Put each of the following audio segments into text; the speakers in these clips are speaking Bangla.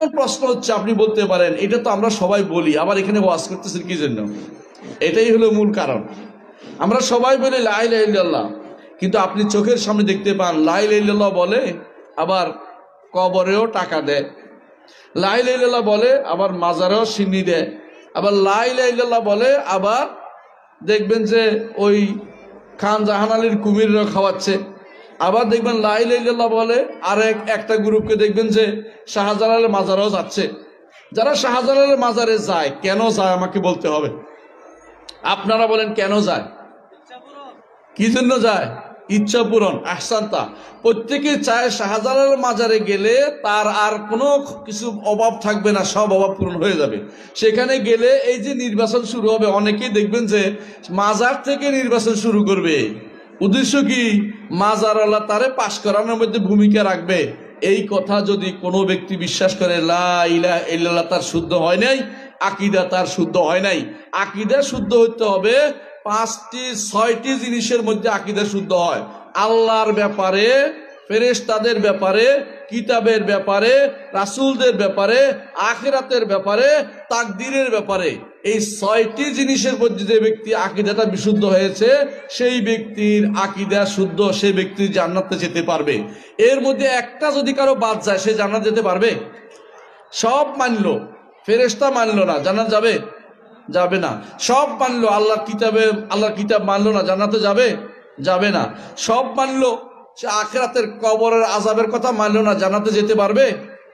প্রশ্ন হচ্ছে, আপনি বলতে পারেন এটা তো আমরা সবাই বলি, আবার এখানে ওয়াজ করতেছেন কি জন্য? এটাই হলো মূল কারণ। আমরা সবাই বলি লা ইলাহা ইল্লাল্লাহ, কিন্তু আপনি চোখের সামনে দেখতে পান লা ইলাহা ইল্লাল্লাহ বলে আবার কবরেও টাকা দেয়, লা ইলাহা ইল্লাল্লাহ বলে আবার মাজারেও সিন্নি দেয়, আবার লা ইলাহা ইল্লাল্লাহ বলে আবার দেখবেন যে ওই খান জাহান আলীর কুমিররা খাওয়াচ্ছে, আবার দেখবেন লা ইলাহা ইল্লাল্লাহ বলে আর একটা গ্রুপকে দেখবেন যে শাহজালালের মাজারেও যাচ্ছে। যারা শাহজালালের মাজারে যায়, কেন যায় আমাকে বলতে হবে। আপনারা বলেন কেন যায়? কি জন্য যায়? ইচ্ছা পূরণ। আহসানতা। প্রত্যেকে চায় শাহজালালের মাজারে গেলে তার আর কোনো কিছু অভাব থাকবে না, সব অভাব পূরণ হয়ে যাবে। সেখানে গেলে এই যে নির্বাচন শুরু হবে, অনেকেই দেখবেন যে মাজার থেকে নির্বাচন শুরু করবে। উদ্দেশ্য কি? মাজারওয়ালা তারে পাশ করানোর মধ্যে ভূমিকা রাখবে। এই কথা যদি কোনো ব্যক্তি বিশ্বাস করে, লা ইলাহা ইল্লাল্লাহ তার শুদ্ধ হয় নাই, আকীদা তার শুদ্ধ হয় নাই। আকীদা শুদ্ধ হতে হবে 5টি 6টি জিনিসের মধ্যে আকীদা শুদ্ধ হয়। আল্লাহর ব্যাপারে, ফেরেশতাদের ব্যাপারে, কিতাবের ব্যাপারে, রাসূলদের ব্যাপারে, আখিরাতের ব্যাপারে, তাকদীরের ব্যাপারে। এই 6টি জিনিসের মধ্যে যে ব্যক্তি আকীদাটা বিশুদ্ধ হয়েছে, সেই ব্যক্তির আকীদা শুদ্ধ, সেই ব্যক্তি জান্নাতে যেতে পারবে। এর মধ্যে একটা যদি কারো বাদ যায়, সে জান্নাত যেতে পারবে? সব মানলো, ফেরেশতা মানলো না, জান্নাত যাবে? যাবে না। সব মানলো, আল্লাহর কিতাব মানলো না, জান্নাতে যাবে? যাবে না। সব মানলো, সে আখিরাতের কবরের আযাবের কথা মানলো না, জান্নাতে যেতে পারবে?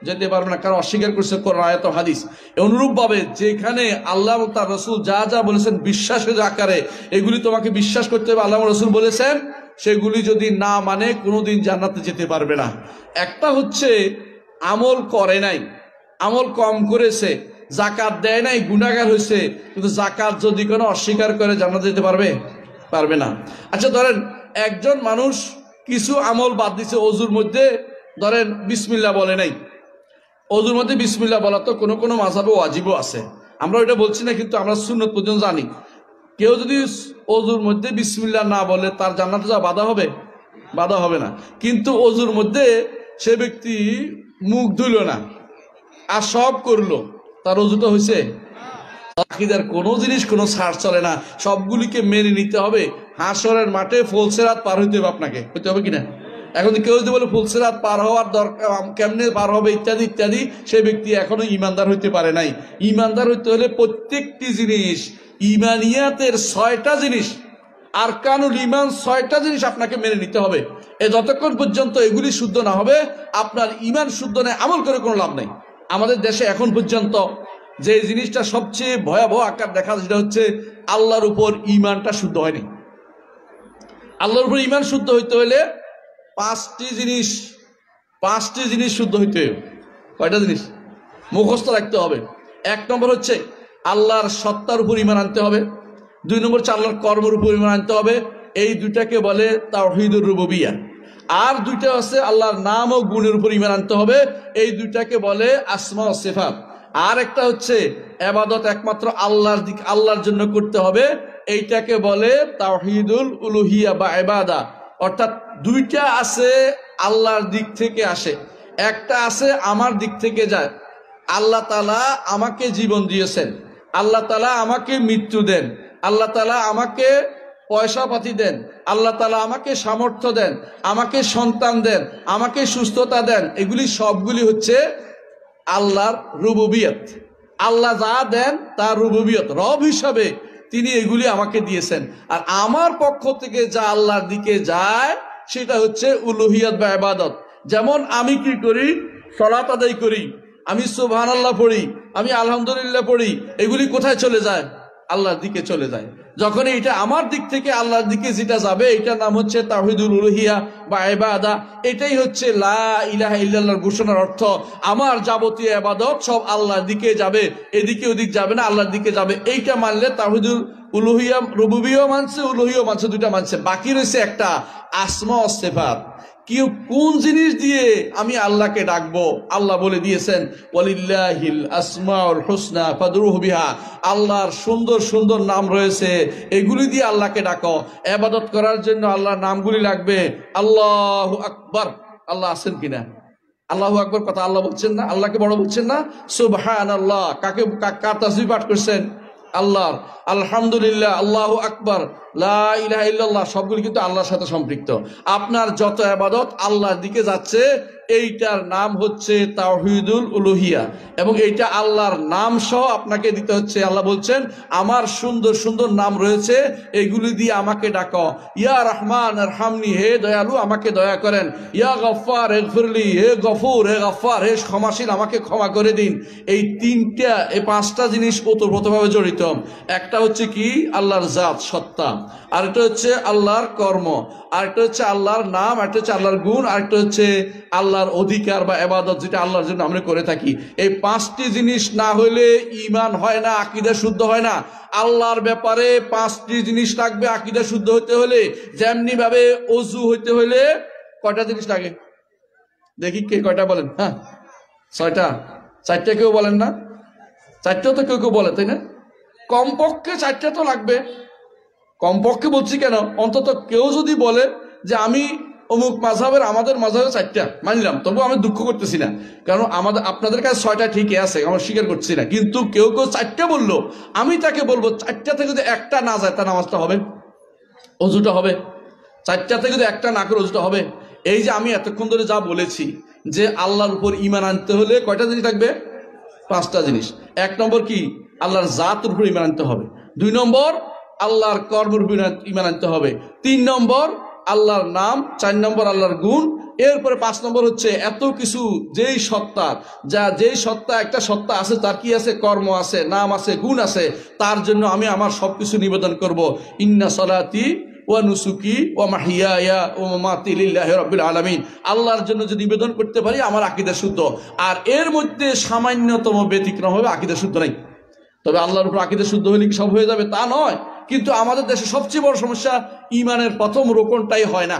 যেতে পারবে না, কারণ অস্বীকার করছে কোরআন আয়াত ও হাদিস। অনুরূপ ভাবে যেখানে আল্লাহ ও তার রাসূল যা যা বলেছেন বিশ্বাসের আকারে, এগুলি তোমাকে বিশ্বাস করতে হবে। আল্লাহ ও রাসূল বলেছেন, সেগুলি যদি না মানে কোনোদিন জান্নাতে যেতে পারবে না। একটা হচ্ছে আমল করে নাই, আমল কম করেছে, যাকাত দেয় নাই, গুনাহগার হয়েছে, কিন্তু যাকাত যদি কোনো অস্বীকার করে, জান্নাতে যেতে পারবে? পারবে না। আচ্ছা ধরেন একজন মানুষ কিছু আমল বাদ দিছে, ওযুর মধ্যে ধরেন বিসমিল্লাহ বলে নাই। ওযুর মধ্যে বিসমিল্লাহ বলা তো কোনো কোনো মাযহাবে ওয়াজিবও আছে, আমরা ওইটা বলছি না, কিন্তু আমরা সুন্নত পর্যন্ত জানি। কেউ যদি ওযুর মধ্যে বিসমিল্লাহ না বলে, তার জান্নাতে যাওয়া বাধা হবে? বাধা হবে না। কিন্তু ওযুর মধ্যে সে ব্যক্তি মুখ ধুইল না আর সব করলো, তার ওযুটা হয়েছে? আকীদার কোনো জিনিস কোনো ছাড় চলে না, সবগুলিকে মেনে নিতে হবে। হাশরের মাঠে ফুলসিরাত পার হইতে হবে, আপনাকে হইতে হবে কিনা? এখন কেউ যদি বলে ফুলসিরাত পার হওয়ার দরকার, কেমনে পার হবে ইত্যাদি ইত্যাদি, সে ব্যক্তি এখনো ইমানদার হইতে পারে নাই। ইমানদার হইতে হলে প্রত্যেকটি জিনিস, ইমানিয়াতের 6টা জিনিস, আরকানুল ঈমান 6টা জিনিস আপনাকে মেনে নিতে হবে। যতক্ষণ পর্যন্ত এগুলি শুদ্ধ না হবে, আপনার ঈমান শুদ্ধ নেই, আমল করে কোনো লাভ নাই। আমাদের দেশে এখন পর্যন্ত যে জিনিসটা সবচেয়ে ভয়াবহ আকার দেখা, সেটা হচ্ছে আল্লাহর উপর ঈমানটা শুদ্ধ হয়নি। আল্লাহর উপর ঈমান শুদ্ধ হইতে হলে 5টি জিনিস শুদ্ধ হইতে হবে। কয়টা জিনিস মুখস্থ রাখতে হবে? 1 নম্বর হচ্ছে আল্লাহর সত্তার উপর ঈমান আনতে হবে। 2 নম্বর হচ্ছে আল্লাহর কর্মের উপর ঈমান আনতে হবে। এই দুইটাকে বলে তাওহীদুর রুবুবিয়্যাহ। আর দুইটা আছে আল্লাহর নাম ও গুণের উপর ঈমান আনতে হবে, এই দুইটাকে বলে আসমা ও সিফাত। আর একটা হচ্ছে ইবাদত একমাত্র আল্লাহর জন্য করতে হবে, এইটাকে বলে তাওহীদুল উলুহিয়া বা ইবাদা। অর্থাৎ দুইটা আছে আল্লাহর দিক থেকে আসে, একটা আছে আমার দিক থেকে যায়। আল্লাহ তাআলা আমাকে জীবন দিয়েছেন, আল্লাহ তাআলা আমাকে মৃত্যু দেন, আল্লাহ তাআলা আমাকে পয়সা পাতি দেন, আল্লাহ তাআলা আমাকে সামর্থ্য দেন, আমাকে সন্তান দেন, আমাকে সুস্থতা দেন। এগুলি সবগুলি হচ্ছে আল্লাহর রুবুবিয়ত। আল্লাহ যা দেন তার রুবুবিয়ত, রব হিসাবে তিনি এগুলি আমাকে দিয়েছেন। আর আমার পক্ষ থেকে যা আল্লাহর দিকে যায়, সেটা হচ্ছে উলুহিয়ত বা ইবাদত। যেমন আমি কি করি? সালাত আদায় করি, আমি সুবহানাল্লাহ পড়ি, আমি আলহামদুলিল্লাহ পড়ি, এগুলি কোথায় চলে যায়? আল্লাহর দিকে চলে যায়। যখন এটা আমার দিক থেকে আল্লাহর দিকে যেটা যাবে, এটার নাম হচ্ছে তাওহীদুল উলুহিয়া বা ইবাদা। এটাই হচ্ছে লা ইলাহা ইল্লাল্লাহর ঘোষণার অর্থ। আমার যাবতীয় ইবাদত সব আল্লাহর দিকে যাবে, এদিকে ওদিক যাবে না, আল্লাহর দিকে যাবে। এইটা মানলে তাওহীদুল উলুহিয়া, রুবুবিয়্যাহ মানছে, উলুহিয়্যাহ মানছে, দুইটা মানছে। বাকি রয়েছে একটা আসমা ও সিফাত। কোন জিনিস দিয়ে আমি আল্লাহকে ডাকবো? আল্লাহ বলে দিয়েছেন ওয়ালিল্লাহিল আসমাউল হুসনা ফাদউহু বিহা। আল্লাহর সুন্দর সুন্দর নাম রয়েছে, এগুলি দিয়ে আল্লাহকে ডাকো। ইবাদত করার জন্য আল্লাহর নামগুলি লাগবে। আল্লাহু আকবার। আল্লাহ আছেন কিনা? আল্লাহু আকবার কথা আল্লাহ বলছেন না? আল্লাহকে বড় বলছেন না? সুবহানাল্লাহ কার তাসবিহ পাঠ করছেন? আল্লাহর। আলহামদুলিল্লাহ, আল্লাহু আকবার, লা ইলাহা ইল্লাল্লাহ, সবগুলি কিন্তু আল্লাহর সাথে সম্পৃক্ত। আপনার যত ইবাদত আল্লাহর দিকে যাচ্ছে, এইটার নাম হচ্ছে তাওহীদুল উলুহিয়া, এবং এইটা আল্লাহর নাম সহ আপনাকে দিতে হচ্ছে। আল্লাহ বলছেন আমার সুন্দর সুন্দর নাম রয়েছে, এগুলি দিয়ে আমাকে ডাকো। ইয়া রহমান আরহামনি, হে দয়ালু আমাকে দয়া করেন। ইয়া গফফার ইগফিরলি, হে গফুর, হে গফফার, হে ক্ষমাশীল আমাকে ক্ষমা করে দিন। এই পাঁচটা জিনিস ওতপ্রোতভাবে জড়িত। একটা হচ্ছে কি? আল্লাহর জাত, সত্তা। আরেকটা হচ্ছে আল্লাহর কর্ম, আরেকটা হচ্ছে আল্লাহর নাম, আরেকটা হচ্ছে আল্লাহর গুণ, আরেকটা হচ্ছে আল্লাহর অধিকার বা ইবাদত, যেটা আল্লাহর জন্য আমরা করে থাকি। এই পাঁচটি জিনিস না হলে ঈমান হয় না, আকীদা শুদ্ধ হয় না। আল্লাহর ব্যাপারে পাঁচটি জিনিস লাগবে আকীদা শুদ্ধ হতে হলে। যেমনি ভাবে ওযু হইতে হলে কয়টা জিনিস লাগে? দেখি কে কয়টা বলেন? হ্যাঁ, 6টা। 4টা কেউ বলেন না? 4টাও তো কেউ কেউ বলে, তাই না? কমপক্ষে 4টা তো লাগবে। কমপক্ষে বলছি কেন, অন্তত কেউ যদি বলে যে আমি অমুক মাযহাবের, আমাদের মাযহাবে 4টা মানলাম, তবু আমি দুঃখ করতেছি না, কারণ আপনাদের কাছে 6টা ঠিকই আছে, আমরা স্বীকার করছি না। কিন্তু কেউ কেউ 4টা বললো, আমি তাকে বলবো 4টা থেকে যদি একটা না যায়, তার নামাজটা হবে, অজুটা হবে। 4টা থেকে যদি একটা না করে অজুটা হবে। এই যে আমি এতক্ষণ ধরে যা বলেছি যে আল্লাহর উপর ঈমান আনতে হলে কয়টা জিনিস লাগবে? 5টা জিনিস। 1 নম্বর কি? আল্লাহর জাতের উপর ঈমান আনতে হবে। 2 নম্বর আল্লাহর কর্মের উপর ঈমান আনতে হবে। 3 নম্বর আল্লাহর নাম। 4 নম্বর আল্লাহর গুণ। এরপরে 5 নম্বর হচ্ছে এত কিছু, যেই সত্তা, একটা সত্তা আছে, তার কি আছে? কর্ম আছে, নাম আছে, গুণ আছে। তার জন্য আমি আমার সবকিছু নিবেদন করব। ইন্না সলাতি ওয়া নুসুকি ওয়া মাহিয়ায়া ওয়া মামাতি লিল্লাহি রাব্বিল আলামিন। আল্লাহর জন্য যদি নিবেদন করতে পারি, আমার আকীদা শুদ্ধ। আর এর মধ্যে সামান্যতম ব্যতিক্রম হবে আকীদা শুদ্ধ নাই। তবে আল্লাহর উপর আকীদা শুদ্ধ হলে কি সব হয়ে যাবে? তা নয়। কিন্তু আমাদের দেশে সবচেয়ে বড় সমস্যা, ঈমানের প্রথম রোকনটাই হয় না।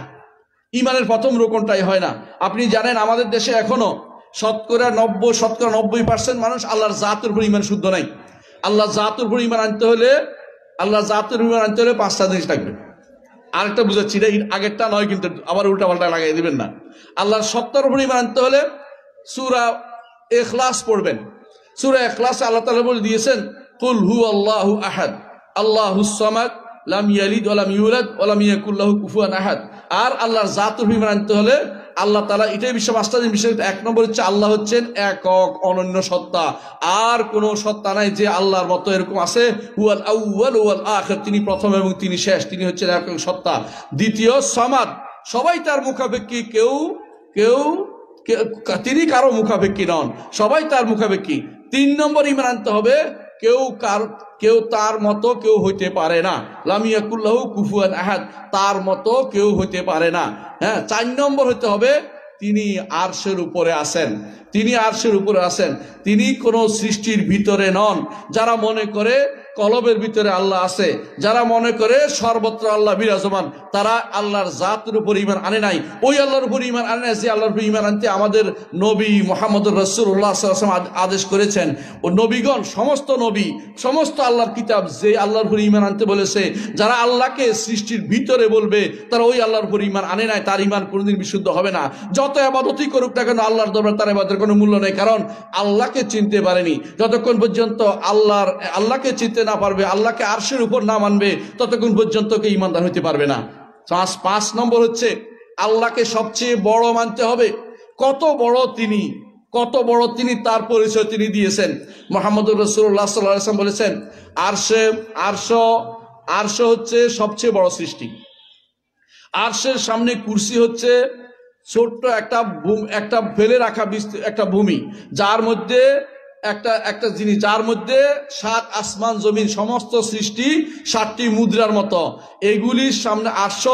ঈমানের প্রথম রোকনটাই হয় না। আপনি জানেন আমাদের দেশে এখনো শতকরা 90% মানুষ আল্লাহর জাতের উপর ঈমান শুদ্ধ নাই। আল্লাহর জাতের উপর ঈমান আনতে হলে 5টা জিনিস লাগবে। আরেকটা বুঝাচ্ছি, এটা আগেরটা নয়, কিন্তু আবার উল্টা পাল্টা লাগাই দিবেন না। আল্লাহর সত্তার উপর ঈমান আনতে হলে সূরা ইখলাস পড়বেন। সূরা ইখলাসে আল্লাহ তাআলা বলে দিয়েছেন, কুল হু আল্লাহু আহাদ আল্লাহুস সামাদ লাম ইয়ালিদ ওয়া লাম ইউলাদ ওয়া লাম ইয়াকুল লাহু কুফুয়ান আহাদ। আর আল্লাহর জাতের উপর ঈমান আনতে হলে আল্লাহ তাআলা, এটাই বিশ্ব 5টা জিনিস বিষয়। 1 নম্বর হচ্ছে আল্লাহ হচ্ছেন একক অনন্য সত্তা, আর কোন সত্তা নাই যে আল্লাহর মতো এরকম আছে। হুয়াল আউয়াল ওয়াল আখির, তিনি প্রথম এবং তিনি শেষ, তিনি হচ্ছেন একক সত্তা। দ্বিতীয় সামাদ, সবাই তার মুখাপেক্ষী, তিনি কারো মুখাপেক্ষী নন, সবাই তার মুখাপেক্ষী। 3 নম্বর ঈমান আনতে হবে কেউ তার মতো কেউ হইতে পারে না। লাম ইয়াকুল লাহু কুফুয়ান আহাদ, তার মতো কেউ হইতে পারে না। হ্যাঁ, 4 নম্বর হইতে হবে তিনি আরশের উপরে আছেন। তিনি কোনো সৃষ্টির ভিতরে নন। যারা মনে করে কলবের ভিতরে আল্লাহ আছে, যারা মনে করে সর্বত্র আল্লাহ বিরাজমান, তারা আল্লাহর জাতের উপর ঈমান আনে নাই। ওই আল্লাহর উপর ঈমান আনে নাই যে আল্লাহর উপর ঈমান আনতে আমাদের নবী মুহাম্মদুর রাসূলুল্লাহ সাল্লাল্লাহু আলাইহি ওয়াসাল্লাম আদেশ করেছেন। ও নবীগণ, সমস্ত নবী, সমস্ত আল্লাহর কিতাব যে আল্লাহর উপর ঈমান আনতে বলেছে, যারা আল্লাহকে সৃষ্টির ভিতরে বলবে, তারা ওই আল্লাহর উপর ঈমান আনে নাই, তার ঈমান কোনোদিন বিশুদ্ধ হবে না। যত ইবাদতই করুক না কেন, আল্লাহর দরবারে তার ইবাদতের কোনো মূল্য নেই, কারণ আল্লাহকে চিনতে পারেনি। যতক্ষণ পর্যন্ত আল্লাহকে চিনতে না পারবে, আল্লাহকে আরশের উপর না মানবে, ততক্ষণ পর্যন্ত কে ঈমানদার হতে পারবে না। 5 নম্বর হচ্ছে আল্লাহকে সবচেয়ে বড় মানতে হবে। কত বড় তিনি তার পরিচয় তিনি দিয়েছেন। মুহাম্মদুর রাসূলুল্লাহ সাল্লাল্লাহু আলাইহি ওয়াসাল্লাম বলেছেন, আরশ হচ্ছে সবচেয়ে বড় সৃষ্টি। আরশের সামনে কুরসি হচ্ছে ছোট্ট একটা ফেলে রাখা একটা ভূমি, যার মধ্যে একটা জিনিস, যার মধ্যে 7 আসমান জমিন সমস্ত সৃষ্টি 7টি মুদ্রার মতো। এইগুলির সামনে আরশ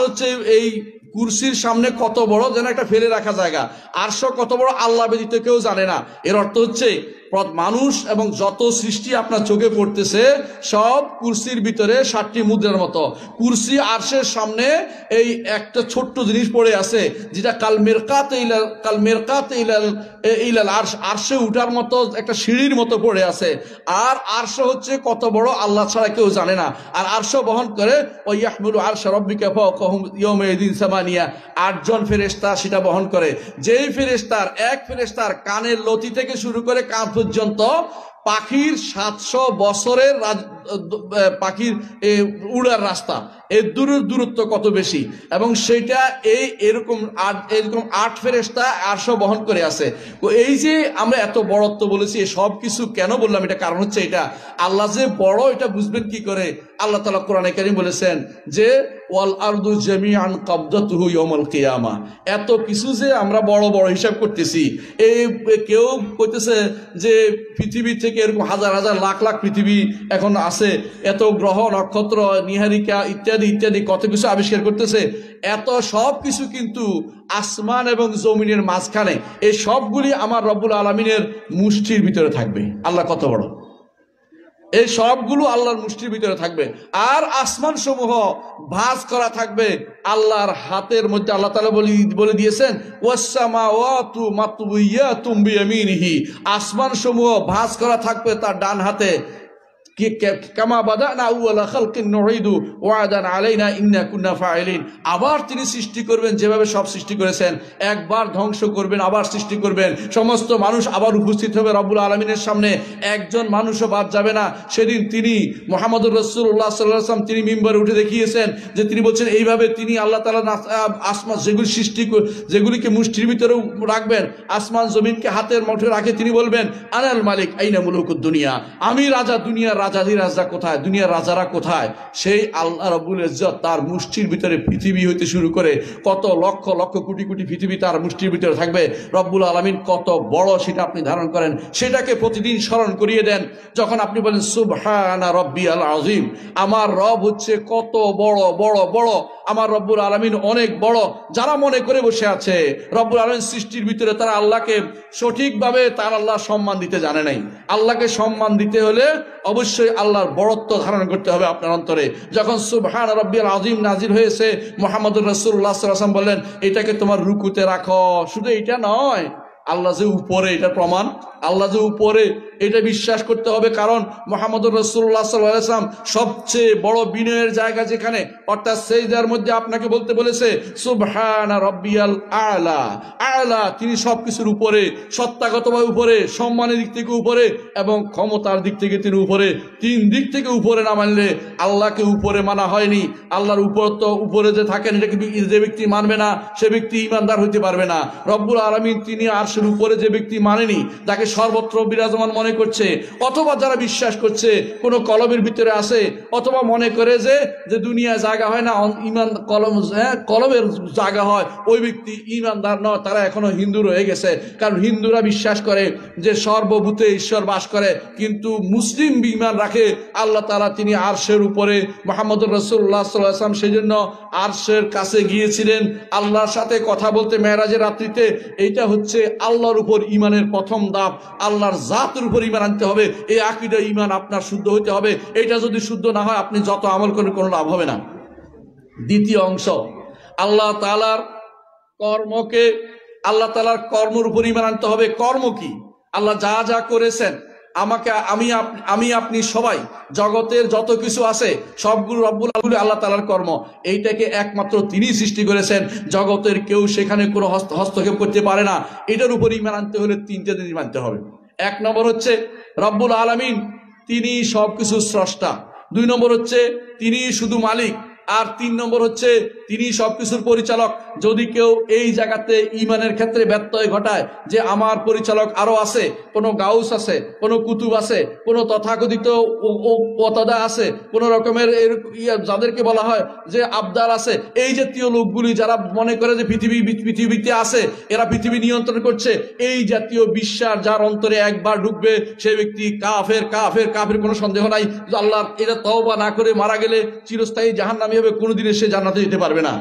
হচ্ছে এই কুরসির সামনে কত বড়, যেন একটা ফেলে রাখা জায়গা। আরশ কত বড় আল্লাহ ব্যতীত কেউ জানে না। এর অর্থ হচ্ছে মানুষ এবং যত সৃষ্টি আপনার চোখে পড়তেছে সব কুরসির ভিতরে 7টি মুদ্রার মতো। কুরসি আরশের সামনে এই একটা ছোট্ট জিনিস পড়ে আছে, যেটা কাল মেরকাতে ইলাল আরশে উঠার মতো একটা সিঁড়ির মতো পড়ে আছে। আর আরশ হচ্ছে কত বড় আল্লাহ ছাড়া কেউ জানে না। আর আরশ বহন করে ওয়াইয়াহমিলু আরশা রাব্বিকা ফাওকাহুম ইয়াওমাইযিন নিয়ে 8 জন ফেরেশতা সেটা বহন করে। যেই ফেরেশতার এক ফেরেশতার কানের লতি থেকে শুরু করে কাঁধ পর্যন্ত পাখির 700 বছরের পাখির উড়ার রাস্তা, এর দূরত্ব কত বেশি, এবং সেটা এরকম 8 ফেরেশতা 800 বহন করে আছে। এই যে আমরা এত বড়ত্ব বলেছি, সব কিছু কেন বললাম, এটা কারণ হচ্ছে এটা আল্লাহ যে বড় এটা বুঝবেন কি করে। আল্লাহ তাআলা কোরআনে কারীম বলেছেন যে ওয়াল আরদু জামিআন ক্বাবদাতুহু ইয়াউমাল কিয়ামা। এত কিছু যে আমরা বড় বড় হিসাব করতেছি, কেউ কইতেছে যে পৃথিবী থেকে এরকম হাজার হাজার লাখ লাখ পৃথিবী এখন আছে, এত গ্রহ নক্ষত্র নীহারিকা ইত্যাদি ইত্যাদি কত কিছু আবিষ্কার করতেছে। এত সব কিছু কিন্তু আসমান এবং জমিনের মাঝখানে, এই সবগুলি আমার রব্বুল আলামিনের মুষ্টির ভিতরে থাকবে। আল্লাহ কত বড়, এই সবগুলো আল্লাহর মুষ্টির ভিতরে থাকবে। আর আসমান সমূহ ভাঁজ করা থাকবে আল্লাহর হাতের মধ্যে। আল্লাহ তাআলা বলে দিয়েছেন ওয়াসসামাওয়াতু মাতউইয়াতুম বিয়ামিনিহি, আসমান সমূহ ভাঁজ করা থাকবে তার ডান হাতে। কামা বাদানা আউয়ালা খালকিন নুঈদু ওয়াদান আলাইনা ইন্না কুন্না ফাইলিন। আবার তিনি সৃষ্টি করবেন যেভাবে সব সৃষ্টি করেছেন, একবার ধ্বংস করবেন আবার সৃষ্টি করবেন, সমস্ত মানুষ আবার উপস্থিত হবে রব্বুল আলামিনের সামনে, একজন মানুষও বাদ যাবে না। সেদিন তিনি মুহাম্মদুর রাসূলুল্লাহ সাল্লাল্লাহু আলাইহি ওয়াসাল্লাম তিনি মিম্বরে উঠে দেখিয়েছেন যে তিনি বলছেন এইভাবে তিনি আল্লাহ তাআলা আসমান যেগুলি সৃষ্টি যেগুলিকে মুষ্টির ভিতরে রাখবেন, আসমান জমিনকে হাতের মুঠোয় রাখে তিনি বলবেন আনাল মালিক আইনা মুলুকুদ দুনিয়া, আমি রাজা, দুনিয়ার রাজাধিরাজরা কোথায়, দুনিয়ার রাজারা কোথায়। সেই আল্লাহ রাব্বুল ইজ্জত তার মুষ্টির ভিতরে পৃথিবী হইতে শুরু করে কত লক্ষ লক্ষ কোটি কোটি পৃথিবী তার মুষ্টির ভিতরে থাকবে। রব্বুল আলামিন কত বড় সেটা আপনি ধারণ করেন, সেটাকে প্রতিদিন স্মরণ করিয়ে দেন। যখন আপনি বলেন সুবহানা রাব্বিয়াল আযীম, আমার রব হচ্ছে কত বড় বড় বড়, আমার রব্বুল আলামিন অনেক বড়। যারা মনে করে বসে আছে রব্বুল আলামিন সৃষ্টির ভিতরে তারা আল্লাহকে সঠিকভাবে তার আল্লাহ সম্মান দিতে জানে নাই। আল্লাহকে সম্মান দিতে হলে অবশ্যই আল্লাহর বড়ত্ব ধারণ করতে হবে আপনার অন্তরে। যখন সুবহান রাব্বিয়াল আযীম নাজিল হয়েছে, মুহাম্মদুর রাসূলুল্লাহ সাল্লাল্লাহু আলাইহি ওয়াসাল্লাম বললেন এটাকে তোমার রুকুতে রাখো। শুধু এটা নয়, আল্লাহ যে উপরে এটা প্রমাণ, আল্লাহ যে উপরে এটা বিশ্বাস করতে হবে। কারণ মুহাম্মদুর রাসূলুল্লাহ সাল্লাল্লাহু আলাইহি ওয়াসাল্লাম সবচেয়ে বড় বিনয়ের জায়গা যেখানে, অর্থাৎ সিজদার মধ্যে আপনাকে বলতে বলেছে সুবহানা রাব্বিয়াল আলা। আলা তিনি সবকিছুর উপরে, সত্তাগতভাবে উপরে, সম্মানের দিক থেকে উপরে এবং ক্ষমতার দিক থেকে তিনি উপরে। তিন দিক থেকে উপরে না মানলে আল্লাহকে উপরে মানা হয়নি। আল্লাহর উপর তো উপরে যে থাকেন এটাকে যে ব্যক্তি মানবে না সে ব্যক্তি ঈমানদার হইতে পারবে না। রব্বুল আলামিন তিনি আরশের উপরে যে ব্যক্তি মানেনি, তাকে সর্বত্র বিরাজমান মনে করছে, অথবা যারা বিশ্বাস করছে কোন কলমের ভিতরে আছে, অথবা মনে করে যে দুনিয়া জায়গা হয় না, ইমান কলমের জায়গা হয়, ওই ব্যক্তি ঈমানদার নয়, তারা এখনো হিন্দু রয়ে গেছে। কারণ হিন্দুরা বিশ্বাস করে যে সর্বভূতে ঈশ্বর বাস করে, কিন্তু মুসলিম ঈমান রাখে আল্লাহ তাআলা তিনি আরশের উপরে। মুহাম্মদুর রাসূলুল্লাহ সাল্লাল্লাহু আলাইহি ওয়াসাল্লাম সেজন্য আরশের কাছে গিয়েছিলেন আল্লাহর সাথে কথা বলতে মেরাজের রাত্রিতে। এইটা হচ্ছে আল্লাহর উপর ঈমানের প্রথম ধাপ। আল্লাহর জাতের উপর ঈমান আনতে হবে, এই আকীদা ঈমান আপনার শুদ্ধ হইতে হবে। এটা যদি শুদ্ধ না হয় আপনি যত আমল করেন কোনো লাভ হবে না। দ্বিতীয় অংশ, আল্লাহ তাআলার কর্মকে, আল্লাহ তাআলার কর্মের উপর ঈমান আনতে হবে। কর্ম কি? আল্লাহ যা যা করেছেন, আমি আপনি সবাই, জগতের যত কিছু আছে সবগুলো রব্বুল আলামিন আল্লাহ তাআলার কর্ম। এইটাকে একমাত্র তিনি সৃষ্টি করেছেন, জগতের কেউ সেখানে কোনো হস্তক্ষেপ করতে পারে না। এটার উপর ঈমান আনতে হলে তিনটে জিনিস মানতে হবে। এক নম্বর হচ্ছে রব্বুল আলামিন তিনি সবকিছু স্রষ্টা। দুই নম্বর হচ্ছে তিনি শুধু মালিক। আর তিন নম্বর হচ্ছে তিনি সবকিছুর পরিচালক। যদি কেউ এই জায়গাতে ঈমানের ক্ষেত্রে ব্যত্যয় ঘটায় যে আমার পরিচালক আরো আছে, কোনো গাউস আছে, কোনো কুতুব আছে, কোনো তথাকথিত ওতাদা আছে, কোনো রকমের যাদেরকে বলা হয় যে আবদার আছে, এই জাতীয় লোকগুলি যারা মনে করে যে পৃথিবীতে আছে, এরা পৃথিবী নিয়ন্ত্রণ করছে, এই জাতীয় বিশ্বাস যার অন্তরে একবার ঢুকবে সে ব্যক্তি কাফের কাফের কাফের, কোনো সন্দেহ নাই। আল্লাহ এটা তওবা না করে মারা গেলে চিরস্থায়ী জাহান্নামী হবে, কোনোদিনে সে জান্নাতে যেতে পারবে না।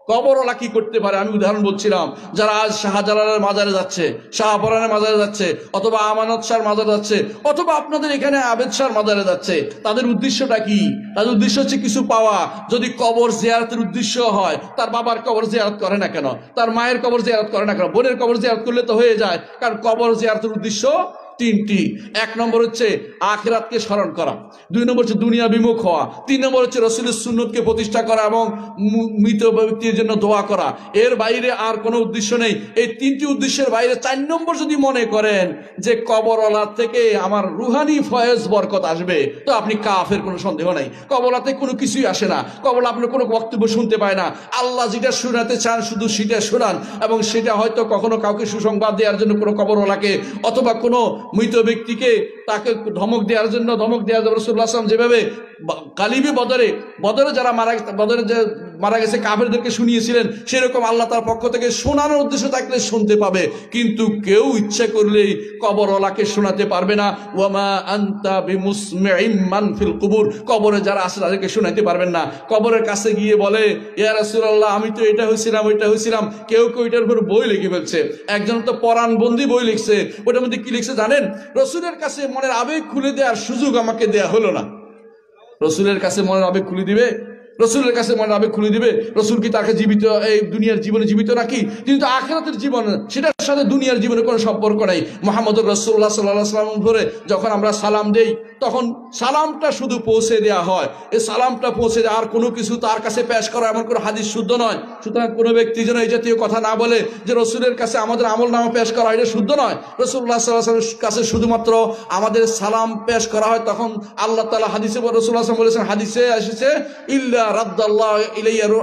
কবরওয়ালা কি করতে পারে? আমি উদাহরণ বলছিলাম, যারা আজ শাহজালালের মাজারে যাচ্ছে, শাহপরানের মাজারে যাচ্ছে, অথবা আমানত শাহর মাজারে যাচ্ছে, অথবা আপনাদের এখানে আবেদ শাহর মাজারে যাচ্ছে, তাদের উদ্দেশ্যটা কি? তাদের উদ্দেশ্য হচ্ছে কিছু পাওয়া। যদি কবর জিয়ারতের উদ্দেশ্য হয়, তার বাবার কবর জিয়ারত করে না কেন? তার মায়ের কবর জিয়ারত করে না কেন? বোনের কবর জিয়ারত করলে তো হয়ে যায়। কারণ কবর জিয়ারতের উদ্দেশ্য তিনটি। এক নম্বর হচ্ছে আখিরাতকে স্মরণ করা, দুই নম্বর হচ্ছে দুনিয়া বিমুখ হওয়া, তিন নম্বর হচ্ছে রাসূলের সুন্নতকে প্রতিষ্ঠা করা এবং মৃত ব্যক্তির জন্য দোয়া করা। এর বাইরে আর কোনো উদ্দেশ্য নেই। এই তিনটি উদ্দেশ্যের বাইরে চার নম্বর যদি মনে করেন যে কবরওয়ালা থেকে আমার রুহানি ফয়েজ বরকত আসবে, তো আপনি কাফের, কোনো সন্দেহ নাই। কবরওয়ালাতে কোনো কিছুই আসে না, কবরওয়ালা আপনার কোনো বক্তব্য শুনতে পায় না। আল্লাহ যেটা শোনাতে চান শুধু সেটা শোনান, এবং সেটা হয়তো কখনো কাউকে সুসংবাদ দেওয়ার জন্য কোনো কবরওয়ালাকে অথবা কোনো মৃত ব্যক্তিকে তাকে ধমক দেওয়ার জন্য ধমক দেওয়া যাবে। রাসূলুল্লাহ সাল্লাল্লাহু আলাইহি ওয়াসাল্লাম যেভাবে গালিবে বদরে যারা মারা গেছে কাফেরদেরকে শুনিয়েছিলেন, সেরকম আল্লাহ তার পক্ষ থেকে শোনানোর উদ্দেশ্য থাকলে শুনতে পাবে। কিন্তু কেউ ইচ্ছা করলেই কবরওয়ালাকে শোনাতে পারবে না। ওয়ামা আনতা বিমুসমিইম মান ফিল কুবুর, কবরে যারা আছে তাদেরকে শোনাতে পারবেন না। কবরের কাছে গিয়ে বলে, ইয়া রাসূলুল্লাহ, আমি তো এটা হয়েছিলাম ওইটা হয়েছিলাম। কেউ কেউ এটার উপর বই লিখে ফেলছে। একজন তো পরাণবন্দি বই লিখছে। ওটার মধ্যে কি লিখছে জানেন? রসুলের কাছে মনের আবেগ খুলে দেওয়ার সুযোগ আমাকে দেয়া হলো না। রসুলের কাছে মনের আবেগ খুলে দিবে? রসুলের কাছে মনের আবেগ খুলে দিবে? রসুল কি তাকে জীবিত, এই দুনিয়ার জীবনে জীবিত নাকি? কিন্তু আখিরাতের জীবন, সেটার সাথে দুনিয়ার জীবনে কোনো সম্পর্ক নাই। মুহাম্মদুর রাসূলুল্লাহ সাল্লাল্লাহু আলাইহি ওয়াসাল্লাম ধরে যখন আমরা সালাম দেই, তখন সালামটা শুধু পৌঁছে দেওয়া হয়। এই সালামটা পৌঁছে দেওয়া, আর কোনো কিছু তার কাছে পেশ করা এমন কোনো হাদিস শুদ্ধ নয়। সুতরাং কোনো ব্যক্তি যেন এই জাতীয় কথা না বলে যে রসুলের কাছে আমাদের আমল নামা পেশ করা, এটা শুদ্ধ নয়। রাসূলুল্লাহ সাল্লাল্লাহু আলাইহি ওয়াসাল্লামের কাছে শুধুমাত্র আমাদের সালাম পেশ করা হয়। তখন আল্লাহ তাআলা হাদিসে রাসূলুল্লাহ সাল্লাল্লাহু আলাইহি ওয়াসাল্লাম বলেছেন, হাদিসে এসেছে, ইল্লা রাদ্দাল্লাহু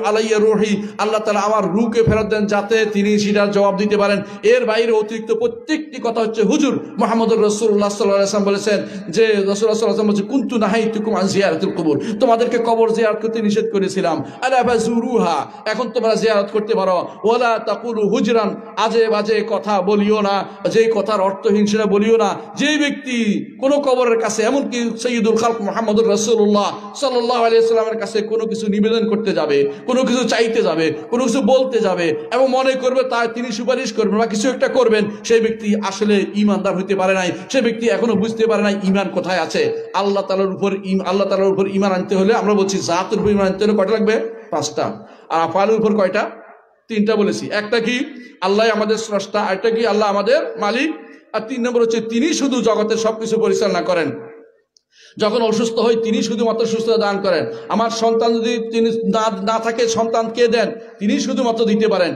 আলাইয়া রূহি, আল্লাহ তাআলা আমার রূহকে ফেরত দেন যাতে তিনি সেটার জবাব দিতে পারেন। এর বাইরে অতিরিক্ত প্রত্যেকটি কথা হচ্ছে হুজুর। মুহাম্মদুর রাসূলুল্লাহ সাল্লাল্লাহু আলাইহি ওয়াসাল্লাম বলেছেন যে, রাসূলুল্লাহ সাল্লাল্লাহু আলাইহি ওয়াসাল্লাম বলেছেন, কুনতু নাহাইতুকুম আন জিয়ারাতিল কুবুর, তোমাদেরকে কবর জিয়ারত করতে নিষেধ করেছিলাম। আলা ফাজুরুহা, এখন তোমরা জিয়ারত করতে পারো। ওয়ালা তাকুলু হুজরান, আজে বাজে কথা বলিও না, যেই কথার অর্থহীন সেটা বলিও না। যেই ব্যক্তি কোনো কবরের কাছে, এমনকি সাইয়্যিদুল খালক মুহাম্মদুর রাসূলুল্লাহ সাল্লাল্লাহু আলাইহি ওয়াসাল্লামের কাছে কোনো কিছু নিবেদন করতে যাবে, কোনো কিছু চাইতে যাবে, কোনো কিছু বলতে যাবে এবং মনে করবে তার তিনি সুপারিশ করবেন বা কিছু একটা করবেন, সেই ব্যক্তি আসলে ঈমানদার হইতে পারে নাই। সেই ব্যক্তি এখনো বুঝতে পারে নাই ঈমান কোথায় আছে। আল্লাহ তাআলার উপর ঈমান আনতে হলে, আমরা বলছি জাতের উপর ঈমান আনতে হলে কয়টা লাগবে? 5টা। আর আফআলের উপর কয়টা? 3টা বলেছি। একটা কি আল্লাহ আমাদের স্রষ্টা, আরেকটা কি আল্লাহ আমাদের মালিক, আর 3 নম্বর হচ্ছে তিনি শুধু জগতের সবকিছু পরিচালনা করেন। যখন অসুস্থ হই তিনি শুধুমাত্র সুস্থতা দান করেন। আমার সন্তান যদি তিনি না থাকে, সন্তান কে দেন? তিনি শুধুমাত্র দিতে পারেন।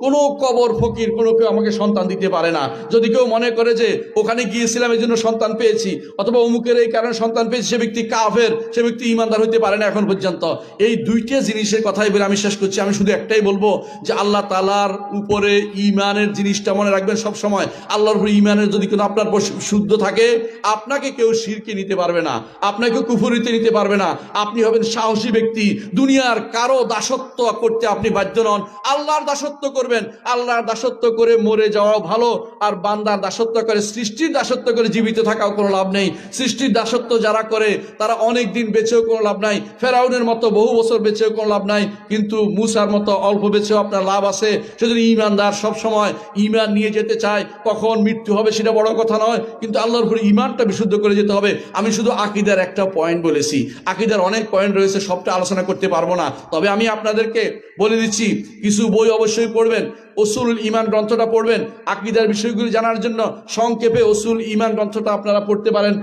কোনো কবর ফকির কোনো কেউ আমাকে সন্তান দিতে পারে না। যদি কেউ মনে করে যে ওখানে গিয়েছিলাম এই জন্য সন্তান পেয়েছি, অথবা অমুকের এই কারণে সন্তান পেয়েছি, সে ব্যক্তি কাফের, সে ব্যক্তি ঈমানদার হইতে পারে না এখন পর্যন্ত। এই 2টা জিনিসের কথাই বলে আমি শেষ করছি। আমি শুধু একটাই বলবো যে আল্লাহ তাআলার উপরে ঈমানের জিনিসটা মনে রাখবেন সব সময়। আল্লাহর উপরে ঈমানের যদি কোনো আপনার শুদ্ধ থাকে, আপনাকে কেউ শিরকে নিতে পারবে না, আপনাকে কুফরিতে নিতে পারবে না। আপনি হবেন সাহসী ব্যক্তি। দুনিয়ার কারো দাসত্ব করতে আপনি বাধ্য নন, আল্লাহর দাসত্ব করবেন। আল্লাহর দাসত্ব করে মরে যাওয়া ভালো, আর বান্দার দাসত্ব করে, সৃষ্টির দাসত্ব করে জীবিত থাকাও কোনো লাভ নেই। সৃষ্টির দাসত্ব যারা করে তারা অনেক দিন বেঁচেও কোনো লাভ নাই, ফেরাউনের মতো বহু বছর বেঁচেও কোনো লাভ নাই, কিন্তু মুসার মতো অল্প বেঁচেও আপনার লাভ আছে। সেজন্য ঈমানদার সব সময় ঈমান নিয়ে যেতে চায়। কখন মৃত্যু হবে সেটা বড় কথা নয়, কিন্তু আল্লাহর উপর ঈমানটা বিশুদ্ধ করে যেতে হবে। আমি শুধু আকীদার একটা পয়েন্ট বলেছি, আকীদার অনেক পয়েন্ট রয়েছে, সবটা আলোচনা করতে পারবো না। তবে আমি আপনাদেরকে বলে দিচ্ছি, কিছু বই অবশ্যই পড়বেন, উসুল ঈমান গ্রন্থটা পড়বেন আকীদার বিষয়গুলি জানার জন্য। সংক্ষেপে উসুল ঈমান গ্রন্থটা আপনারা পড়তে পারেন।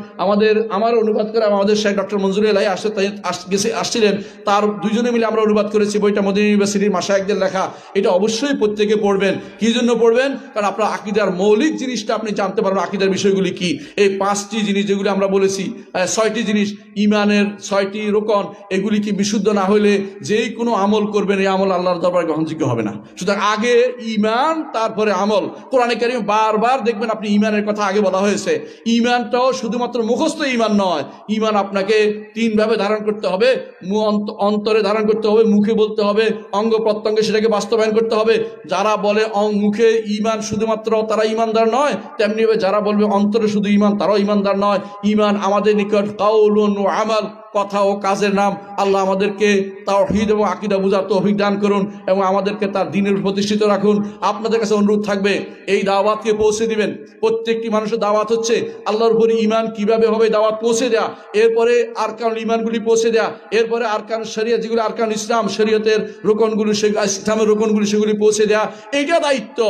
আমার অনুবাদ করে আমাদের শেখ ডক্টর মঞ্জুর এলাই আসছিলেন, তার দুইজনে মিলে আমরা অনুবাদ করেছি বইটা, মদিনা ইউনিভার্সিটির মাশায়েখদের লেখা। এটা অবশ্যই প্রত্যেকে পড়বেন। কি জন্য পড়বেন? কারণ আপনার আকীদার মৌলিক জিনিসটা আপনি জানতে পারবেন, আকীদার বিষয়গুলি কি। এই 5টি জিনিস যেগুলি আমরা বলেছি, 6টি জিনিস, ঈমানের 6টি রোকন, এগুলি কি বিশুদ্ধ না হলে যেই কোনো আমল করবেন, এই আমল আল্লাহর দরবারে গ্রহণযোগ্য হবে না। সুতরাং আগে ঈমান, তারপরে আমল। কোরআনে কারীমে বারবার দেখবেন আপনি ঈমানের কথা আগে বলা হয়েছে। ঈমানটাও শুধুমাত্র মুখস্থ ঈমান নয়, ঈমান আপনাকে 3 ভাবে ধারণ করতে হবে। অন্তরে ধারণ করতে হবে, মুখে বলতে হবে, অঙ্গ প্রত্যঙ্গে সেটাকে বাস্তবায়ন করতে হবে। যারা বলে মুখে ঈমান শুধুমাত্র তারা ঈমানদার নয়, তেমনি যারা বলবে অন্তরে শুধু ঈমান তারাও ঈমানদার নয়। ঈমান আমাদের নিকট কাউলুন ওয়া আমাল, কথা ও কাজের নাম। আল্লাহ আমাদেরকে তাওহীদ এবং আকীদা বুঝার তৌফিক দান করুন এবং আমাদেরকে তার দ্বীনের প্রতিষ্ঠিত রাখুন। আপনাদের কাছে অনুরোধ থাকবে এই দাওয়াতকে পৌঁছে দিবেন। প্রত্যেকটি মানুষের দাওয়াত হচ্ছে আল্লাহর উপর ঈমান কিভাবে হবে দাওয়াত পৌঁছে দেয়া, এরপরে আরকানুল ঈমানগুলি পৌঁছে দেয়া, এরপরে আরকান শরিয়া যেগুলো আরকান ইসলাম শরীয়তের রোকনগুলো ইসলামের রোকনগুলি সেগুলি পৌঁছে দেয়া, এইটা দায়িত্ব।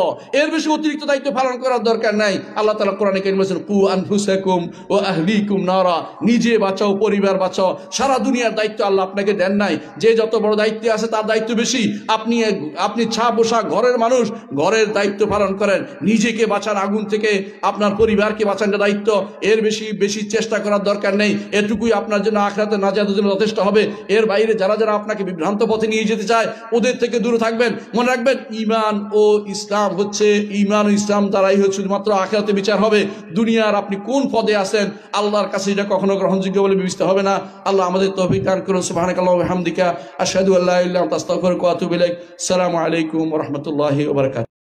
এর বেশি অতিরিক্ত দায়িত্ব পালন করার দরকার নাই। আল্লাহ তাআলা কোরআনে কারীমে বলেছেন কু আনফুসাকুম ওয়া আহলিকুম নারা, নিজে বাঁচাও পরিবার বাঁচাও। সারা দুনিয়ার দায়িত্ব আল্লাহ আপনাকে দেন নাই। যে যত বড় দায়িত্বে আছে তার দায়িত্ব বেশি। আপনি ছা বসা ঘরের মানুষ, ঘরের দায়িত্ব পালন করেন। নিজেকে বাঁচান আগুন থেকে, আপনার পরিবারকে বাঁচানোর দায়িত্ব। এর বেশি চেষ্টা করার দরকার নেই। এটুকুই আপনার জন্য আখিরাতে নাজাতের জন্য যথেষ্ট হবে। এর বাইরে যারা আপনাকে বিভ্রান্ত পথে নিয়ে যেতে চায় ওদের থেকে দূরে থাকবেন। মনে রাখবেন ঈমান ও ইসলাম হচ্ছে, ঈমান ও ইসলাম দ্বারাই হচ্ছে শুধুমাত্র আখিরাতে বিচার হবে। দুনিয়ার আপনি কোন পদে আছেন আল্লাহর কাছে এটা কখনো গ্রহণযোগ্য বলে বিবেচিত হবে না। আল্লাহ আমাদের তৌফিক দান করুন। সুবহানাকাল্লাহু ওয়া বিহামদিকা আশহাদু আল্লা ইলাহা ইল্লা আনতা আস্তাগফিরুকা ওয়া আতুবু ইলাইক। আসসালামু আলাইকুম ওয়া রাহমাতুল্লাহি ওয়া বারাকাতুহু।